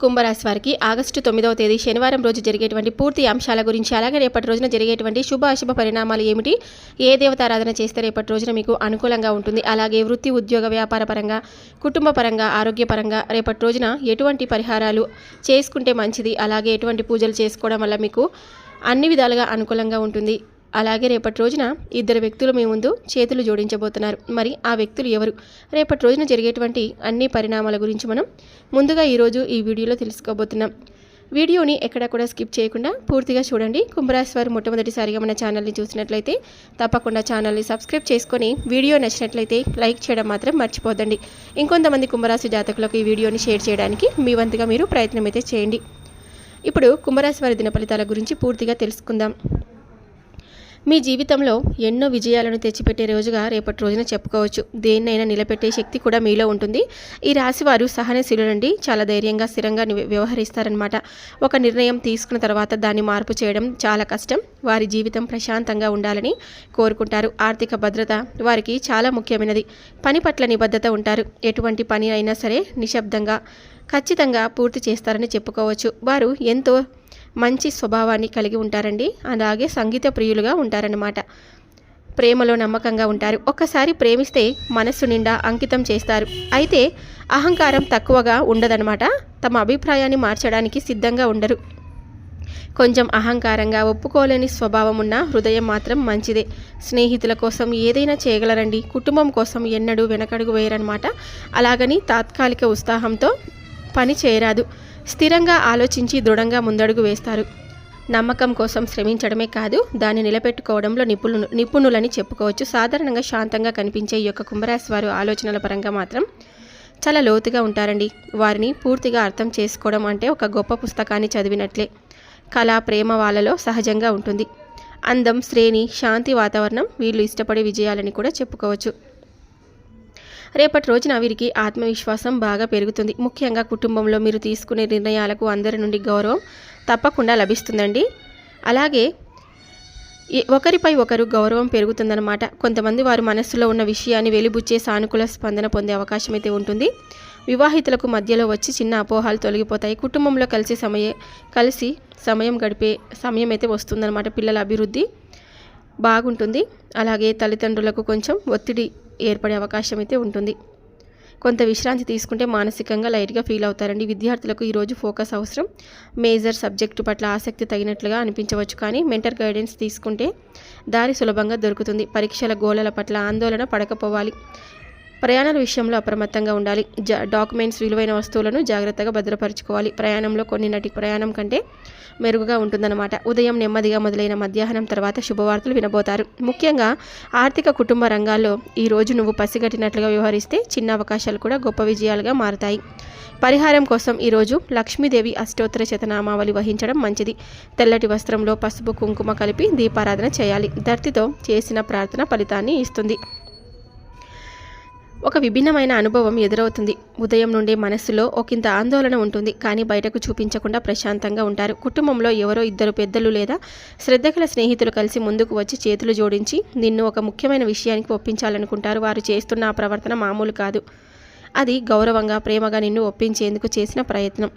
కుంభరాశి వారికి ఆగస్టు 9వ తేదీ శనివారం రోజు జరిగేటువంటి పూర్తి అంశాల గురించి, అలాగే రేపటి రోజున జరిగేటువంటి శుభ అశుభ పరిణామాలు ఏమిటి, ఏ దేవతారాధన చేస్తే రేపటి రోజున మీకు అనుకూలంగా ఉంటుంది, అలాగే వృత్తి ఉద్యోగ వ్యాపార పరంగా, కుటుంబ పరంగా, ఆరోగ్యపరంగా రేపటి రోజున ఎటువంటి పరిహారాలు చేసుకుంటే మంచిది, అలాగే ఎటువంటి పూజలు చేసుకోవడం వల్ల మీకు అన్ని విధాలుగా అనుకూలంగా ఉంటుంది. అలాగే రేపటి రోజున ఇద్దరు వ్యక్తులు మీ ముందు చేతులు జోడించబోతున్నారు. మరి ఆ వ్యక్తులు ఎవరు, రేపటి రోజున జరిగేటువంటి అన్ని పరిణామాల గురించి మనం ముందుగా ఈరోజు ఈ వీడియోలో తెలుసుకోబోతున్నాం. వీడియోని ఎక్కడ కూడా స్కిప్ చేయకుండా పూర్తిగా చూడండి. కుంభరాశి వారు మొట్టమొదటిసారిగా మన ఛానల్ని చూసినట్లయితే తప్పకుండా ఛానల్ని సబ్స్క్రైబ్ చేసుకొని వీడియో నచ్చినట్లయితే లైక్ చేయడం మాత్రం మర్చిపోద్దండి. ఇంకొంతమంది కుంభరాశి జాతకులకు ఈ వీడియోని షేర్ చేయడానికి మీ వంతుగా మీరు ప్రయత్నం అయితే చేయండి. ఇప్పుడు కుంభరాశి వారి దిన ఫలితాల గురించి పూర్తిగా తెలుసుకుందాం. మీ జీవితంలో ఎన్నో విజయాలను తెచ్చిపెట్టే రోజుగా రేపటి రోజున చెప్పుకోవచ్చు. దేన్నైనా నిలబెట్టే శక్తి కూడా మీలో ఉంటుంది. ఈ రాశి వారు సహనశీలునండి, చాలా ధైర్యంగా స్థిరంగా వ్యవహరిస్తారనమాట. ఒక నిర్ణయం తీసుకున్న తర్వాత దాన్ని మార్పు చేయడం చాలా కష్టం. వారి జీవితం ప్రశాంతంగా ఉండాలని కోరుకుంటారు. ఆర్థిక భద్రత వారికి చాలా ముఖ్యమైనది. పని పట్ల నిబద్ధత ఉంటారు. ఎటువంటి పని అయినా సరే నిశ్శబ్దంగా ఖచ్చితంగా పూర్తి చేస్తారని చెప్పుకోవచ్చు. వారు ఎంతో మంచి స్వభావాన్ని కలిగి ఉంటారండి. అలాగే సంగీత ప్రియులుగా ఉంటారన్నమాట. ప్రేమలో నమ్మకంగా ఉంటారు. ఒక్కసారి ప్రేమిస్తే మనస్సు నిండా అంకితం చేస్తారు. అయితే అహంకారం తక్కువగా ఉండదన్నమాట. తమ అభిప్రాయాన్ని మార్చడానికి సిద్ధంగా ఉండరు. కొంచెం అహంకారంగా, ఒప్పుకోలేని స్వభావం ఉన్న హృదయం మాత్రం మంచిదే. స్నేహితుల కోసం ఏదైనా చేయగలరండి. కుటుంబం కోసం ఎన్నడూ వెనకడుగు వేయరన్నమాట. అలాగని తాత్కాలిక ఉత్సాహంతో పని చేయరాదు. స్థిరంగా ఆలోచించి దృఢంగా ముందడుగు వేస్తారు. నమ్మకం కోసం శ్రమించడమే కాదు, దాన్ని నిలబెట్టుకోవడంలో నిపుణులని చెప్పుకోవచ్చు. సాధారణంగా శాంతంగా కనిపించే ఈ యొక్క కుంభరాశి వారు ఆలోచనల పరంగా మాత్రం చాలా లోతుగా ఉంటారండి. వారిని పూర్తిగా అర్థం చేసుకోవడం అంటే ఒక గొప్ప పుస్తకాన్ని చదివినట్లే. కళ, ప్రేమ వాళ్ళలో సహజంగా ఉంటుంది. అందం, శ్రేణి, శాంతి వాతావరణం వీళ్ళు ఇష్టపడే విజయాలని కూడా చెప్పుకోవచ్చు. రేపటి రోజున వీరికి ఆత్మవిశ్వాసం బాగా పెరుగుతుంది. ముఖ్యంగా కుటుంబంలో మీరు తీసుకునే నిర్ణయాలకు అందరి నుండి గౌరవం తప్పకుండా లభిస్తుందండి. అలాగే ఒకరిపై ఒకరు గౌరవం పెరుగుతుందన్నమాట. కొంతమంది వారి మనస్సులో ఉన్న విషయాన్ని వెలిబుచ్చే సానుకూల స్పందన పొందే అవకాశం అయితే ఉంటుంది. వివాహితులకు మధ్యలో వచ్చి చిన్న అపోహాలు తొలగిపోతాయి. కుటుంబంలో కలిసి సమయం గడిపే సమయం అయితే వస్తుందన్నమాట. పిల్లల అభివృద్ధి బాగుంటుంది. అలాగే తల్లిదండ్రులకు కొంచెం ఒత్తిడి ఏర్పడే అవకాశం అయితే ఉంటుంది. కొంత విశ్రాంతి తీసుకుంటే మానసికంగా లైట్గా ఫీల్ అవుతారండి. విద్యార్థులకు ఈరోజు ఫోకస్ అవసరం. మేజర్ సబ్జెక్టు పట్ల ఆసక్తి తగినట్లుగా అనిపించవచ్చు, కానీ మెంటర్ గైడెన్స్ తీసుకుంటే దారి సులభంగా దొరుకుతుంది. పరీక్షల గోళల పట్ల ఆందోళన పడకపోవాలి. ప్రయాణాల విషయంలో అప్రమత్తంగా ఉండాలి. డాక్యుమెంట్స్, విలువైన వస్తువులను జాగ్రత్తగా భద్రపరచుకోవాలి. ప్రయాణంలో కొన్నిన్నటి ప్రయాణం కంటే మెరుగుగా ఉంటుందన్నమాట. ఉదయం నెమ్మదిగా మొదలైన మధ్యాహ్నం తర్వాత శుభవార్తలు వినబోతారు. ముఖ్యంగా ఆర్థిక, కుటుంబ రంగాల్లో ఈరోజు నువ్వు పసిగట్టినట్లుగా వ్యవహరిస్తే చిన్న అవకాశాలు కూడా గొప్ప విజయాలుగా మారుతాయి. పరిహారం కోసం ఈరోజు లక్ష్మీదేవి అష్టోత్తర శతనామావళి వహించడం మంచిది. తెల్లటి వస్త్రంలో పసుపు, కుంకుమ కలిపి దీపారాధన చేయాలి. ధర్తితో చేసిన ప్రార్థన ఫలితాన్ని ఇస్తుంది. ఒక విభిన్నమైన అనుభవం ఎదురవుతుంది. ఉదయం నుండే మనస్సులో ఒకంత ఆందోళన ఉంటుంది, కానీ బయటకు చూపించకుండా ప్రశాంతంగా ఉంటారు. కుటుంబంలో ఎవరో ఇద్దరు పెద్దలు లేదా శ్రద్ధగల స్నేహితులు కలిసి ముందుకు వచ్చి చేతులు జోడించి నిన్ను ఒక ముఖ్యమైన విషయానికి ఒప్పించాలనుకుంటారు. వారు చేస్తున్న ఆ ప్రవర్తన మామూలు కాదు. అది గౌరవంగా, ప్రేమగా నిన్ను ఒప్పించేందుకు చేసిన ప్రయత్నం.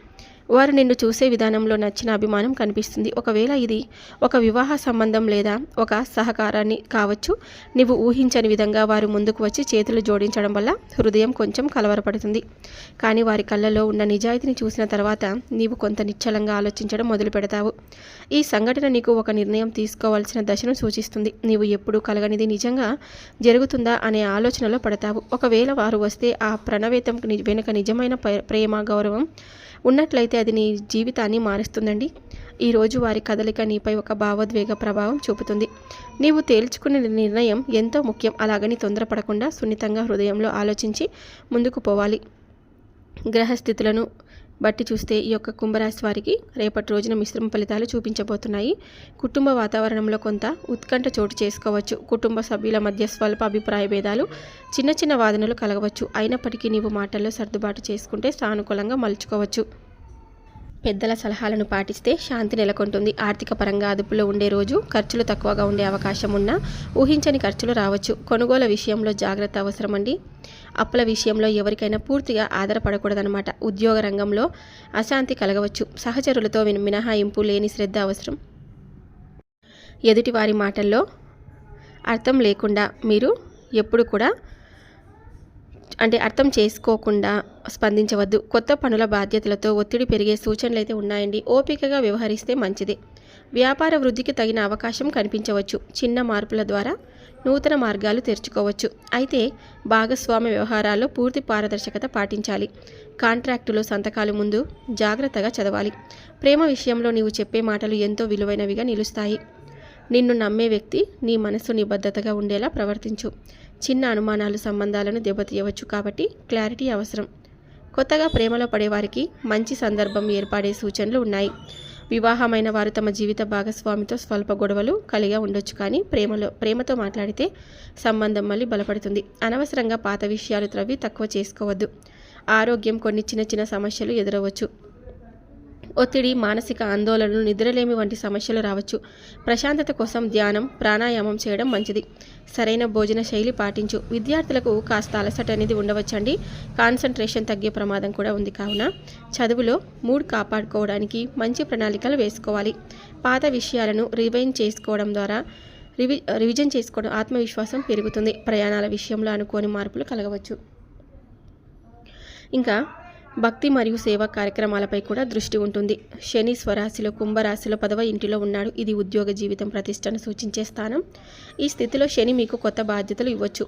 వారు నిన్ను చూసే విధానంలో నచ్చిన అభిమానం కనిపిస్తుంది. ఒకవేళ ఇది ఒక వివాహ సంబంధం లేదా ఒక సహకారాన్ని కావచ్చు. నువ్వు ఊహించని విధంగా వారు ముందుకు వచ్చి చేతులు జోడించడం వల్ల హృదయం కొంచెం కలవరపడుతుంది. కానీ వారి కళ్ళలో ఉన్న నిజాయితీని చూసిన తర్వాత నీవు కొంత నిశ్చలంగా ఆలోచించడం మొదలు పెడతావు. ఈ సంఘటన నీకు ఒక నిర్ణయం తీసుకోవాల్సిన దశను సూచిస్తుంది. నీవు ఎప్పుడు కలగనిది నిజంగా జరుగుతుందా అనే ఆలోచనలో పడతావు. ఒకవేళ వారు వస్తే ఆ ప్రణవేతం వెనుక నిజమైన ప్రేమ, గౌరవం ఉన్నట్లయితే అది నీ జీవితాన్ని మారుస్తుందండి. ఈరోజు వారి కదలిక నీపై ఒక భావోద్వేగ ప్రభావం చూపుతుంది. నీవు తేల్చుకునే నిర్ణయం ఎంతో ముఖ్యం. అలాగని తొందరపడకుండా సున్నితంగా హృదయంలో ఆలోచించి ముందుకు పోవాలి. గ్రహస్థితులను బట్టి చూస్తే ఈ యొక్క కుంభరాశి వారికి రేపటి రోజున మిశ్రమ ఫలితాలు చూపించబోతున్నాయి. కుటుంబ వాతావరణంలో కొంత ఉత్కంఠ చోటు చేసుకోవచ్చు. కుటుంబ సభ్యుల మధ్య స్వల్ప అభిప్రాయ భేదాలు, చిన్న చిన్న వాదనలు కలగవచ్చు. అయినప్పటికీ నీవు మాటల్లో సర్దుబాటు చేసుకుంటే సానుకూలంగా మలుచుకోవచ్చు. పెద్దల సలహాలను పాటిస్తే శాంతి నెలకొంటుంది. ఆర్థిక పరంగా అదుపులో ఉండే రోజు. ఖర్చులు తక్కువగా ఉండే అవకాశం ఉన్నా ఊహించని ఖర్చులు రావచ్చు. కొనుగోలు విషయంలో జాగ్రత్త అవసరమండి. అప్పుల విషయంలో ఎవరికైనా పూర్తిగా ఆధారపడకూడదనమాట. ఉద్యోగ రంగంలో అశాంతి కలగవచ్చు. సహచరులతో మినహాయింపు లేని శ్రద్ధ అవసరం. ఎదుటివారి మాటల్లో అర్థం లేకుండా మీరు ఎప్పుడు కూడా అర్థం చేసుకోకుండా స్పందించవద్దు. కొత్త పనుల బాధ్యతలతో ఒత్తిడి పెరిగే సూచనలు అయితే ఉన్నాయండి. ఓపికగా వ్యవహరిస్తే మంచిది. వ్యాపార వృద్ధికి తగిన అవకాశం కనిపించవచ్చు. చిన్న మార్పుల ద్వారా నూతన మార్గాలు తెరుచుకోవచ్చు. అయితే భాగస్వామ్య వ్యవహారాల్లో పూర్తి పారదర్శకత పాటించాలి. కాంట్రాక్టులో సంతకాలు ముందు జాగ్రత్తగా చదవాలి. ప్రేమ విషయంలో నీవు చెప్పే మాటలు ఎంతో విలువైనవిగా నిలుస్తాయి. నిన్ను నమ్మే వ్యక్తి నీ మనసు నిబద్ధతగా ఉండేలా ప్రవర్తించు. చిన్న అనుమానాలు సంబంధాలను దెబ్బతీయవచ్చు కాబట్టి క్లారిటీ అవసరం. కొత్తగా ప్రేమలో పడేవారికి మంచి సందర్భం ఏర్పడే సూచనలు ఉన్నాయి. వివాహమైన వారు తమ జీవిత భాగస్వామితో స్వల్ప గొడవలు కలిగి ఉండొచ్చు, కానీ ప్రేమతో మాట్లాడితే సంబంధం మళ్ళీ బలపడుతుంది. అనవసరంగా పాత విషయాలు త్రవ్వి తక్కువ చేసుకోవద్దు. ఆరోగ్యం కొన్ని చిన్న చిన్న సమస్యలు ఎదురవచ్చు. ఒత్తిడి, మానసిక ఆందోళనలు, నిద్రలేమి వంటి సమస్యలు రావచ్చు. ప్రశాంతత కోసం ధ్యానం, ప్రాణాయామం చేయడం మంచిది. సరైన భోజన శైలి పాటించు. విద్యార్థులకు కాస్త అలసట అనేది ఉండవచ్చండి. కాన్సన్ట్రేషన్ తగ్గే ప్రమాదం కూడా ఉంది. కావున చదువులో మూడ్ కాపాడుకోవడానికి మంచి ప్రణాళికలు వేసుకోవాలి. పాత విషయాలను రివైండ్ చేసుకోవడం ద్వారా రివిజన్ చేసుకోవడం ఆత్మవిశ్వాసం పెరుగుతుంది. ప్రయాణాల విషయంలో అనుకోని మార్పులు కలగవచ్చు. ఇంకా భక్తి మరియు సేవా కార్యక్రమాలపై కూడా దృష్టి ఉంటుంది. శని స్వరాశిలో కుంభరాశిలో 10వ ఇంటిలో ఉన్నాడు. ఇది ఉద్యోగ జీవితం ప్రతిష్టను సూచించే స్థానం. ఈ స్థితిలో శని మీకు కొత్త బాధ్యతలు ఇవ్వచ్చు.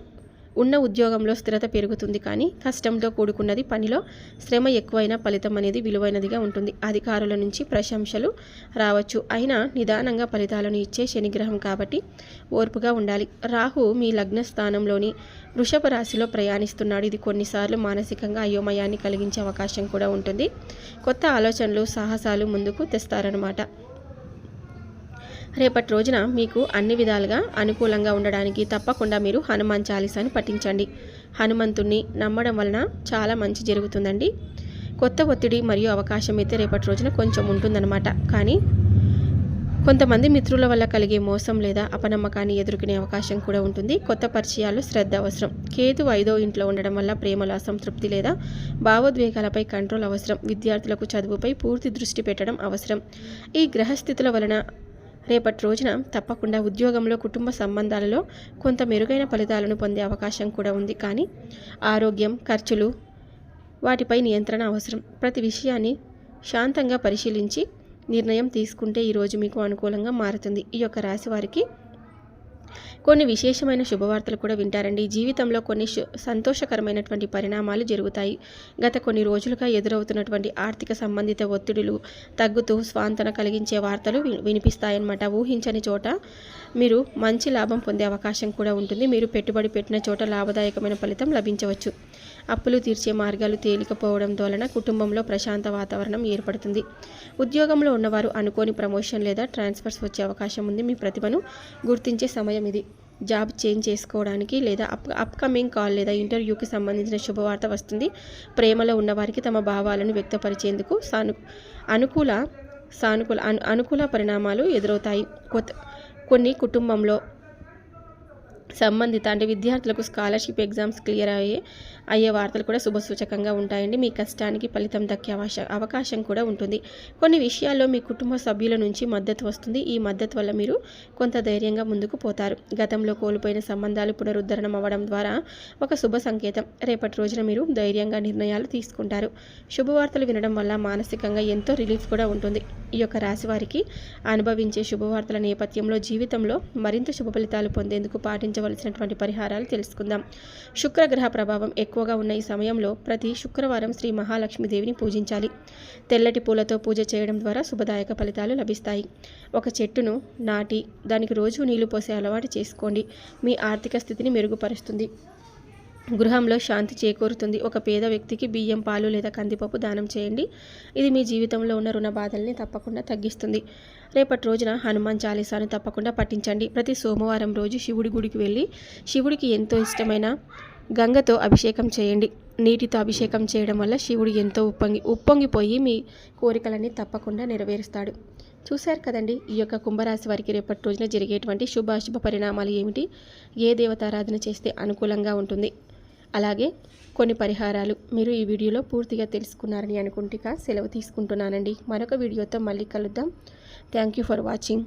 ఉన్న ఉద్యోగంలో స్థిరత పెరుగుతుంది, కానీ కష్టంతో కూడుకున్నది. పనిలో శ్రమ ఎక్కువైనా ఫలితం అనేది విలువైనదిగా ఉంటుంది. అధికారుల నుంచి ప్రశంసలు రావచ్చు. అయినా నిదానంగా ఫలితాలను ఇచ్చే శనిగ్రహం కాబట్టి ఓర్పుగా ఉండాలి. రాహు మీ లగ్న స్థానంలోని వృషభ రాశిలో ప్రయాణిస్తున్నాడు. ఇది కొన్నిసార్లు మానసికంగా అయోమయాన్ని కలిగించే అవకాశం కూడా ఉంటుంది. కొత్త ఆలోచనలు, సాహసాలు ముందుకు తెస్తారన్నమాట. రేపటి రోజున మీకు అన్ని విధాలుగా అనుకూలంగా ఉండడానికి తప్పకుండా మీరు హనుమాన్ చాలీసాని పఠించండి. హనుమంతుణ్ణి నమ్మడం వలన చాలా మంచి జరుగుతుందండి. కొత్త ఒత్తిడి మరియు అవకాశం అయితే రేపటి రోజున కొంచెం ఉంటుందన్నమాట. కానీ కొంతమంది మిత్రుల వల్ల కలిగే మోసం లేదా అపనమ్మకాన్ని ఎదుర్కొనే అవకాశం కూడా ఉంటుంది. కొత్త పరిచయాలు శ్రద్ధ అవసరం. కేతు 5వ ఇంట్లో ఉండడం వల్ల ప్రేమలో అసంతృప్తి లేదా భావోద్వేగాలపై కంట్రోల్ అవసరం. విద్యార్థులకు చదువుపై పూర్తి దృష్టి పెట్టడం అవసరం. ఈ గ్రహస్థితుల వలన రేపటి రోజున తప్పకుండా ఉద్యోగంలో, కుటుంబ సంబంధాలలో కొంత మెరుగైన ఫలితాలను పొందే అవకాశం కూడా ఉంది. కానీ ఆరోగ్యం, ఖర్చులు వాటిపై నియంత్రణ అవసరం. ప్రతి విషయాన్ని శాంతంగా పరిశీలించి నిర్ణయం తీసుకుంటే ఈరోజు మీకు అనుకూలంగా మారుతుంది. ఈ యొక్క రాశి వారికి కొన్ని విశేషమైన శుభవార్తలు కూడా వింటారండి. జీవితంలో కొన్ని సంతోషకరమైనటువంటి పరిణామాలు జరుగుతాయి. గత కొన్ని రోజులుగా ఎదురవుతున్నటువంటి ఆర్థిక సంబంధిత ఒత్తిడులు తగ్గుతూ స్వాంతన కలిగించే వార్తలు వినిపిస్తాయన్నమాట. ఊహించని చోట మీరు మంచి లాభం పొందే అవకాశం కూడా ఉంటుంది. మీరు పెట్టుబడి పెట్టిన చోట లాభదాయకమైన ఫలితం లభించవచ్చు. అప్పులు తీర్చే మార్గాలు తేలికపోవడం వలన కుటుంబంలో ప్రశాంత వాతావరణం ఏర్పడుతుంది. ఉద్యోగంలో ఉన్నవారు అనుకోని ప్రమోషన్ లేదా ట్రాన్స్ఫర్స్ వచ్చే అవకాశం ఉంది. మీ ప్రతిభను గుర్తించే సమయం ఇది. జాబ్ చేంజ్ చేసుకోవడానికి లేదా అప్కమింగ్ కాల్ లేదా ఇంటర్వ్యూకి సంబంధించిన శుభవార్త వస్తుంది. ప్రేమలో ఉన్నవారికి తమ భావాలను వ్యక్తపరిచేందుకు అనుకూల పరిణామాలు ఎదురవుతాయి. కొన్ని కుటుంబంలో సంబంధిత విద్యార్థులకు స్కాలర్షిప్ ఎగ్జామ్స్ క్లియర్ అయ్యే వార్తలు కూడా శుభసూచకంగా ఉంటాయండి. మీ కష్టానికి ఫలితం దక్కే అవకాశం కూడా ఉంటుంది. కొన్ని విషయాల్లో మీ కుటుంబ సభ్యుల నుంచి మద్దతు వస్తుంది. ఈ మద్దతు వల్ల మీరు కొంత ధైర్యంగా ముందుకు పోతారు. గతంలో కోల్పోయిన సంబంధాలు పునరుద్ధరణం అవ్వడం ద్వారా ఒక శుభ సంకేతం. రేపటి రోజున మీరు ధైర్యంగా నిర్ణయాలు తీసుకుంటారు. శుభవార్తలు వినడం వల్ల మానసికంగా ఎంతో రిలీఫ్ కూడా ఉంటుంది. ఈ యొక్క రాశి వారికి అనుభవించే శుభవార్తల నేపథ్యంలో జీవితంలో మరింత శుభ ఫలితాలు పొందేందుకు పాటించవలసినటువంటి పరిహారాలు తెలుసుకుందాం. శుక్రగ్రహ ప్రభావం ఎక్కువగా ఉన్న ఈ సమయంలో ప్రతి శుక్రవారం శ్రీ మహాలక్ష్మీదేవిని పూజించాలి. తెల్లటి పూలతో పూజ చేయడం ద్వారా శుభదాయక ఫలితాలు లభిస్తాయి. ఒక చెట్టును నాటి దానికి రోజు నీళ్లు పోసే అలవాటు చేసుకోండి. మీ ఆర్థిక స్థితిని మెరుగుపరుస్తుంది. గృహంలో శాంతి చేకూరుతుంది. ఒక పేద వ్యక్తికి బియ్యం, పాలు లేదా కందిపప్పు దానం చేయండి. ఇది మీ జీవితంలో ఉన్న రుణ బాధల్ని తప్పకుండా తగ్గిస్తుంది. రేపటి రోజున హనుమాన్ చాలీసాను తప్పకుండా పఠించండి. ప్రతి సోమవారం రోజు శివుడి గుడికి వెళ్ళి శివుడికి ఎంతో ఇష్టమైన గంగతో అభిషేకం చేయండి. నీటితో అభిషేకం చేయడం వల్ల శివుడు ఎంతో ఉప్పొంగిపోయి మీ కోరికలన్నీ తప్పకుండా నెరవేరుస్తాడు. చూశారు కదండి, ఈ యొక్క కుంభరాశి వారికి రేపటి రోజున జరిగేటువంటి శుభాశుభ పరిణామాలు ఏమిటి, ఏ దేవతారాధన చేస్తే అనుకూలంగా ఉంటుంది, అలాగే కొన్ని పరిహారాలు మీరు ఈ వీడియోలో పూర్తిగా తెలుసుకున్నారని అనుకుంటే సెలవు తీసుకుంటున్నానండి. మరొక వీడియోతో మళ్ళీ కలుద్దాం. Thank you for watching.